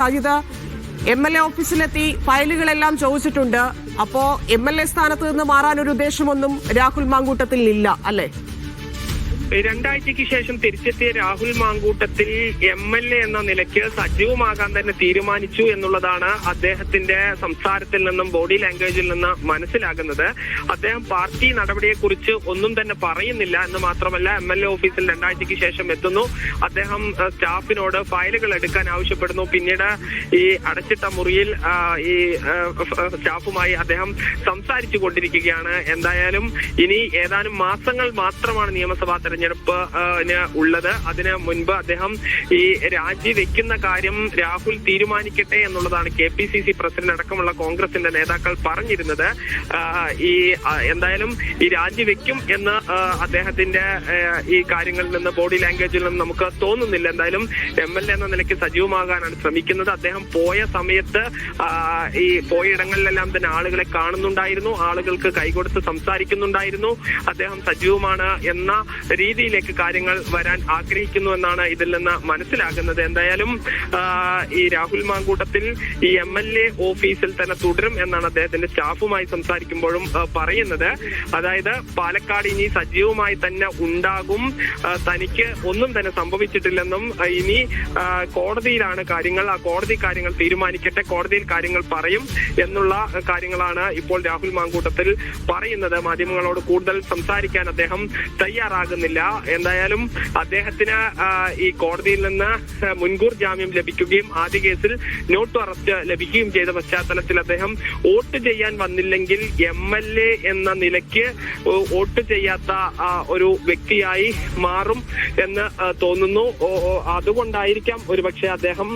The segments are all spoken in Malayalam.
സാജിദ് MLA ഓഫീസിലെത്തി ഫയലുകളെല്ലാം ചോദിച്ചിട്ടുണ്ട്. അപ്പോ MLA സ്ഥാനത്ത് നിന്ന് മാറാൻ ഒരു ഉദ്ദേശമൊന്നും രാഹുൽ മാങ്കൂട്ടത്തിൽ ഇല്ല അല്ലേ? രണ്ടാഴ്ചയ്ക്ക് ശേഷം തിരിച്ചെത്തിയ രാഹുൽ മാങ്കൂട്ടത്തിൽ MLA എന്ന നിലയ്ക്ക് സജീവമാകാൻ തന്നെ തീരുമാനിച്ചു എന്നുള്ളതാണ് അദ്ദേഹത്തിന്റെ സംസാരത്തിൽ നിന്നും ബോഡി ലാംഗ്വേജിൽ നിന്ന് മനസ്സിലാകുന്നത്. അദ്ദേഹം പാർട്ടി നടപടിയെക്കുറിച്ച് ഒന്നും തന്നെ പറയുന്നില്ല എന്ന് മാത്രമല്ല, MLA ഓഫീസിൽ രണ്ടാഴ്ചയ്ക്ക് ശേഷം എത്തുന്നു. അദ്ദേഹം സ്റ്റാഫിനോട് ഫയലുകൾ എടുക്കാൻ ആവശ്യപ്പെടുന്നു. പിന്നീട് ഈ അടച്ചിട്ട മുറിയിൽ ഈ സ്റ്റാഫുമായി അദ്ദേഹം സംസാരിച്ചു കൊണ്ടിരിക്കുകയാണ്. എന്തായാലും ഇനി ഏതാനും മാസങ്ങൾ മാത്രമാണ് നിയമസഭാ തെരഞ്ഞെടുപ്പ് ഉള്ളത്. അതിന് മുൻപ് അദ്ദേഹം ഈ രാജിവെക്കുന്ന കാര്യം രാഹുൽ തീരുമാനിക്കട്ടെ എന്നുള്ളതാണ് KPCC പ്രസിഡന്റ് അടക്കമുള്ള കോൺഗ്രസിന്റെ നേതാക്കൾ പറഞ്ഞിരുന്നത്. എന്തായാലും ഈ രാജിവെക്കും എന്ന് അദ്ദേഹത്തിന്റെ ഈ കാര്യങ്ങളിൽ നിന്ന് ബോഡി ലാംഗ്വേജിൽ നിന്ന് നമുക്ക് തോന്നുന്നില്ല. എന്തായാലും MLA എന്ന നിലയ്ക്ക് സജീവമാകാനാണ് ശ്രമിക്കുന്നത്. അദ്ദേഹം പോയ സമയത്ത് ഈ പോയിടങ്ങളിലെല്ലാം തന്നെ ആളുകളെ കാണുന്നുണ്ടായിരുന്നു, ആളുകൾക്ക് കൈകൊടുത്ത് സംസാരിക്കുന്നുണ്ടായിരുന്നു. അദ്ദേഹം സജീവമാണ് എന്ന രീതിയിലേക്ക് കാര്യങ്ങൾ വരാൻ ആഗ്രഹിക്കുന്നു എന്നാണ് ഇതിൽ നിന്ന് മനസ്സിലാകുന്നത്. എന്തായാലും ഈ രാഹുൽ മാങ്കൂട്ടത്തിൽ ഈ MLA ഓഫീസിൽ തന്നെ തുടരും എന്നാണ് അദ്ദേഹത്തിന്റെ സ്റ്റാഫുമായി സംസാരിക്കുമ്പോഴും പറയുന്നത്. അതായത് പാലക്കാട് ഇനി സജീവമായി തന്നെ ഉണ്ടാകും, തനിക്ക് ഒന്നും തന്നെ സംഭവിച്ചിട്ടില്ലെന്നും ഇനി കോടതിയിലാണ് കാര്യങ്ങൾ, ആ കോടതി കാര്യങ്ങൾ തീരുമാനിക്കട്ടെ, കോടതിയിൽ കാര്യങ്ങൾ പറയും എന്നുള്ള കാര്യങ്ങളാണ് ഇപ്പോൾ രാഹുൽ മാങ്കൂട്ടത്തിൽ പറയുന്നത്. മാധ്യമങ്ങളോട് കൂടുതൽ സംസാരിക്കാൻ അദ്ദേഹം തയ്യാറാകുന്നില്ല. എന്തായാലും അദ്ദേഹത്തിന് ഈ കോടതിയിൽ നിന്ന് മുൻകൂർ ജാമ്യം ലഭിക്കുകയും ആദ്യ കേസിൽ നോട്ട് അറസ്റ്റ് ലഭിക്കുകയും ചെയ്ത പശ്ചാത്തലത്തിൽ അദ്ദേഹം വോട്ട് ചെയ്യാൻ വന്നില്ലെങ്കിൽ MLA എന്ന നിലയ്ക്ക് വോട്ട് ചെയ്യാത്ത ഒരു വ്യക്തിയായി മാറും എന്ന് തോന്നുന്നു. അതുകൊണ്ടായിരിക്കാം ഒരുപക്ഷെ അദ്ദേഹം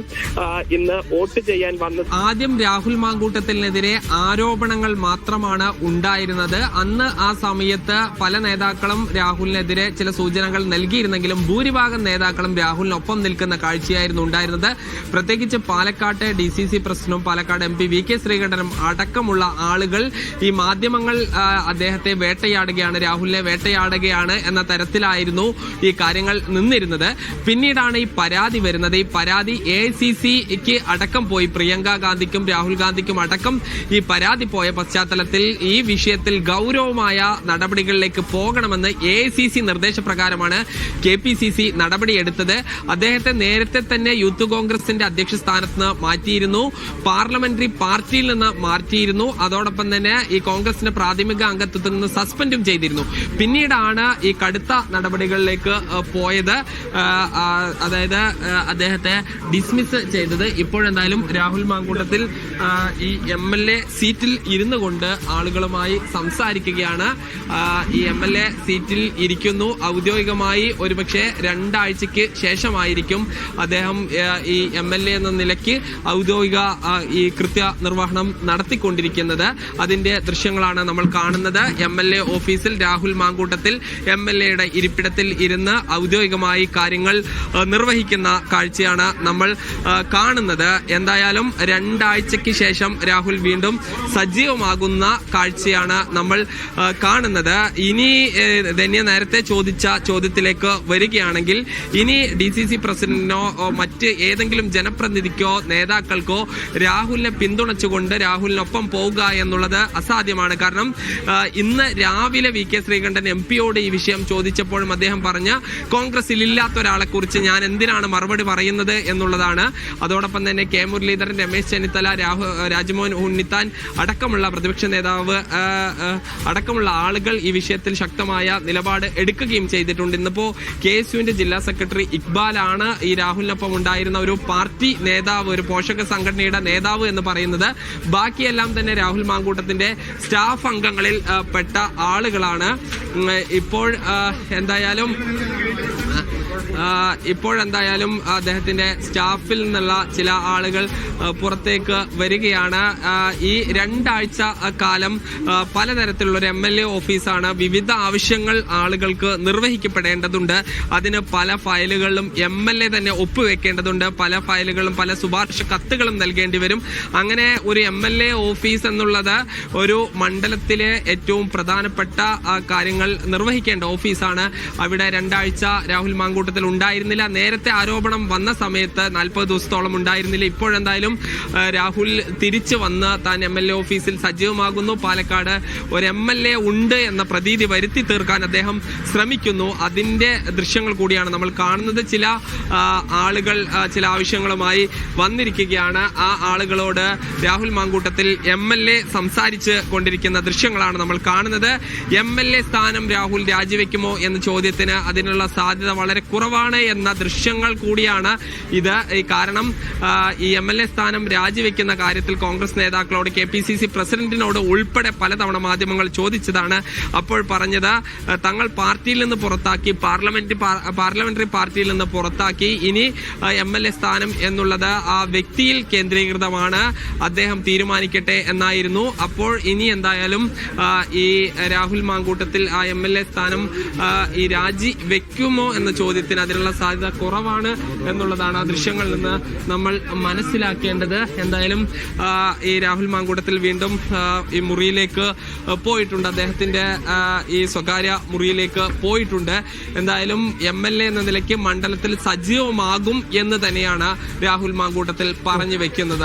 ഇന്ന് വോട്ട് ചെയ്യാൻ വന്നത്. ആദ്യം രാഹുൽ മാങ്കൂട്ടത്തിനെതിരെ ആരോപണങ്ങൾ മാത്രമാണ് ഉണ്ടായിരുന്നത്. അന്ന് ആ സമയത്ത് പല നേതാക്കളും രാഹുലിനെതിരെ ചില സൂചനകൾ നൽകിയിരുന്നെങ്കിലും ഭൂരിഭാഗം നേതാക്കളും രാഹുലിനൊപ്പം നിൽക്കുന്ന കാഴ്ചയായിരുന്നു ഉണ്ടായിരുന്നത്. പ്രത്യേകിച്ച് പാലക്കാട്ടെ DCC പ്രസിഡന്റും പാലക്കാട് MP VK ശ്രീകണ്ഠനും അടക്കമുള്ള ആളുകൾ ഈ മാധ്യമങ്ങൾ അദ്ദേഹത്തെ വേട്ടയാടുകയാണ്, രാഹുലിനെ വേട്ടയാടുകയാണ് എന്ന തരത്തിലായിരുന്നു ഈ കാര്യങ്ങൾ നിന്നിരുന്നത്. പിന്നീടാണ് ഈ പരാതി വരുന്നത്. ഈ പരാതി AICCക്ക് അടക്കം പോയി, പ്രിയങ്ക ഗാന്ധിക്കും രാഹുൽ ഗാന്ധിക്കും അടക്കം ഈ പരാതി പോയ പശ്ചാത്തലത്തിൽ ഈ വിഷയത്തിൽ ഗൗരവമായ നടപടികളിലേക്ക് പോകണമെന്ന് AICC നിർദ്ദേശപ്രകാരമാണ് KPCC നടപടിയെടുത്തത്. അദ്ദേഹത്തെ നേരത്തെ തന്നെ യൂത്ത് കോൺഗ്രസിന്റെ അധ്യക്ഷ സ്ഥാനത്ത് നിന്ന് മാറ്റിയിരുന്നു, പാർലമെന്ററി പാർട്ടിയിൽ നിന്ന് മാറ്റിയിരുന്നു. അതോടൊപ്പം തന്നെ ഈ കോൺഗ്രസിന്റെ പ്രാഥമിക അംഗത്വത്തിൽ നിന്ന് സസ്പെൻഡും ചെയ്തിരുന്നു. പിന്നീടാണ് ഈ കടുത്ത നടപടികളിലേക്ക് പോയത്, അതായത് അദ്ദേഹത്തെ ഡിസ്മിസ് ചെയ്തത്. ഇപ്പോഴെന്തായാലും രാഹുൽ മാങ്കൂട്ടത്തിൽ ഈ MLA സീറ്റിൽ ഇരുന്നു കൊണ്ട് ആളുകളുമായി സംസാരിക്കുകയാണ്. ഈ MLA സീറ്റിൽ ഇരിക്കുന്നു. ഔദ്യോഗികമായി ഒരുപക്ഷെ 2 ആഴ്ചയ്ക്ക് ശേഷമായിരിക്കും അദ്ദേഹം ഈ MLA എന്ന നിലയ്ക്ക് ഔദ്യോഗിക ഈ കൃത്യ നിർവഹണം നടത്തിക്കൊണ്ടിരിക്കുന്നത്. അതിന്റെ ദൃശ്യങ്ങളാണ് നമ്മൾ കാണുന്നത്. MLA ഓഫീസിൽ രാഹുൽ മാങ്കൂട്ടത്തിൽ MLAയുടെ ഇരിപ്പിടത്തിൽ ഇരുന്ന് ഔദ്യോഗികമായി കാര്യങ്ങൾ നിർവഹിക്കുന്ന കാഴ്ചയാണ് നമ്മൾ കാണുന്നത്. എന്തായാലും 2 ആഴ്ചയ്ക്ക് ശേഷം രാഹുൽ വീണ്ടും സജീവമാകുന്ന കാഴ്ചയാണ് നമ്മൾ കാണുന്നത്. ഇനി ധന്യ നേരത്തെ ചോദിച്ച ചോദ്യത്തിലേക്ക് വരികയാണെങ്കിൽ, ഇനി DCC പ്രസിഡന്റിനോ മറ്റ് ഏതെങ്കിലും ജനപ്രതിനിധിക്കോ നേതാക്കൾക്കോ രാഹുലിനെ പിന്തുണച്ചുകൊണ്ട് രാഹുലിനൊപ്പം പോവുക എന്നുള്ളത് അസാധ്യമാണ്. കാരണം ഇന്ന് രാവിലെ VK ശ്രീകണ്ഠൻ MP-യോട് ഈ വിഷയം ചോദിച്ചപ്പോഴും അദ്ദേഹം പറഞ്ഞ കോൺഗ്രസിൽ ഇല്ലാത്ത ഒരാളെ കുറിച്ച് ഞാൻ എന്തിനാണ് മറുപടി പറയുന്നത് എന്നുള്ളതാണ്. അതോടൊപ്പം തന്നെ K മുരളീധരൻ, രമേശ് ചെന്നിത്തല, രാജ്മോഹൻ ഉണ്ണിത്താൻ അടക്കമുള്ള പ്രതിപക്ഷ നേതാവ് അടക്കമുള്ള ആളുകൾ ഈ വിഷയത്തിൽ ശക്തമായ നിലപാട് എടുക്കുകയും ചെയ്തിട്ടുണ്ട്. ഇന്നിപ്പോ KSUവിന്റെ ജില്ലാ സെക്രട്ടറി ഇക്ബാലാണ് ഈ രാഹുലിനൊപ്പം ഉണ്ടായിരുന്ന ഒരു പാർട്ടി നേതാവ്, ഒരു പോഷക സംഘടനയുടെ നേതാവ് എന്ന് പറയുന്നത്. ബാക്കിയെല്ലാം തന്നെ രാഹുൽ മാങ്കൂട്ടത്തിന്റെ സ്റ്റാഫ് അംഗങ്ങളിൽ പെട്ട ആളുകളാണ്. ഇപ്പോഴെന്തായാലും അദ്ദേഹത്തിന്റെ സ്റ്റാഫിൽ നിന്നുള്ള ചില ആളുകൾ പുറത്തേക്ക് വരികയാണ്. ഈ 2 ആഴ്ച കാലം പലതരത്തിലുള്ള ഒരു MLA ഓഫീസാണ്. വിവിധ ആവശ്യങ്ങൾ ആളുകൾക്ക് നിർവഹിക്കപ്പെടേണ്ടതുണ്ട്. അതിന് പല ഫയലുകളിലും MLA തന്നെ ഒപ്പുവെക്കേണ്ടതുണ്ട്. പല ഫയലുകളും പല ശുപാർശ കത്തുകളും നൽകേണ്ടി വരും. അങ്ങനെ ഒരു MLA ഓഫീസ് എന്നുള്ളത് ഒരു മണ്ഡലത്തിലെ ഏറ്റവും പ്രധാനപ്പെട്ട കാര്യങ്ങൾ നിർവഹിക്കേണ്ട ഓഫീസാണ്. അവിടെ 2 ആഴ്ച രാഹുൽ മാങ്കൂട്ടത്തിൽ മാങ്കൂട്ടത്തിൽ ഉണ്ടായിരുന്നില്ല. നേരത്തെ ആരോപണം വന്ന സമയത്ത് 40 ദിവസത്തോളം ഉണ്ടായിരുന്നില്ല. ഇപ്പോഴെന്തായാലും രാഹുൽ തിരിച്ചു വന്ന് താൻ MLA ഓഫീസിൽ സജീവമാകുന്നു. പാലക്കാട് ഒരു MLA ഉണ്ട് എന്ന പ്രതീതി വരുത്തി തീർക്കാൻ അദ്ദേഹം ശ്രമിക്കുന്നു. അതിന്റെ ദൃശ്യങ്ങൾ കൂടിയാണ് നമ്മൾ കാണുന്നത്. ചില ആളുകൾ ചില ആവശ്യങ്ങളുമായി വന്നിരിക്കുകയാണ്. ആ ആളുകളോട് രാഹുൽ മാങ്കൂട്ടത്തിൽ MLA സംസാരിച്ച് കൊണ്ടിരിക്കുന്ന ദൃശ്യങ്ങളാണ് നമ്മൾ കാണുന്നത്. MLA സ്ഥാനം രാഹുൽ രാജിവെക്കുമോ എന്ന ചോദ്യത്തിന് അതിനുള്ള സാധ്യത വളരെ കുറവാണ് എന്ന ദൃശ്യങ്ങൾ കൂടിയാണ് ഇത്. കാരണം ഈ MLA സ്ഥാനം രാജിവെക്കുന്ന കാര്യത്തിൽ കോൺഗ്രസ് നേതാക്കളോട് KPCC പ്രസിഡന്റിനോട് ഉൾപ്പെടെ പലതവണ മാധ്യമങ്ങൾ ചോദിച്ചതാണ്. അപ്പോൾ പറഞ്ഞത് തങ്ങൾ പാർട്ടിയിൽ നിന്ന് പുറത്താക്കി, പാർലമെന്ററി പാർട്ടിയിൽ നിന്ന് പുറത്താക്കി, ഇനി MLA സ്ഥാനം എന്നുള്ളത് ആ വ്യക്തിയിൽ കേന്ദ്രീകൃതമാണ്, അദ്ദേഹം തീരുമാനിക്കട്ടെ എന്നായിരുന്നു. അപ്പോൾ ഇനി എന്തായാലും ഈ രാഹുൽ മാങ്കൂട്ടത്തിൽ ആ MLA സ്ഥാനം ഈ രാജി വെക്കുമോ എന്ന ചോദ്യത്തിന് അതിനുള്ള സാധ്യത കുറവാണ് എന്നുള്ളതാണ് ആ ദൃശ്യങ്ങളിൽ നിന്ന് നമ്മൾ മനസ്സിലാക്കേണ്ടത്. എന്തായാലും ഈ രാഹുൽ മാങ്കൂട്ടത്തിൽ വീണ്ടും ഈ മുറിയിലേക്ക് പോയിട്ടുണ്ട്, അദ്ദേഹത്തിന്റെ ഈ സ്വകാര്യ മുറിയിലേക്ക് പോയിട്ടുണ്ട്. എന്തായാലും MLA എന്ന നിലയ്ക്ക് മണ്ഡലത്തിൽ സജീവമാകും എന്ന് തന്നെയാണ് രാഹുൽ മാങ്കൂട്ടത്തിൽ പറഞ്ഞു വെക്കുന്നത്.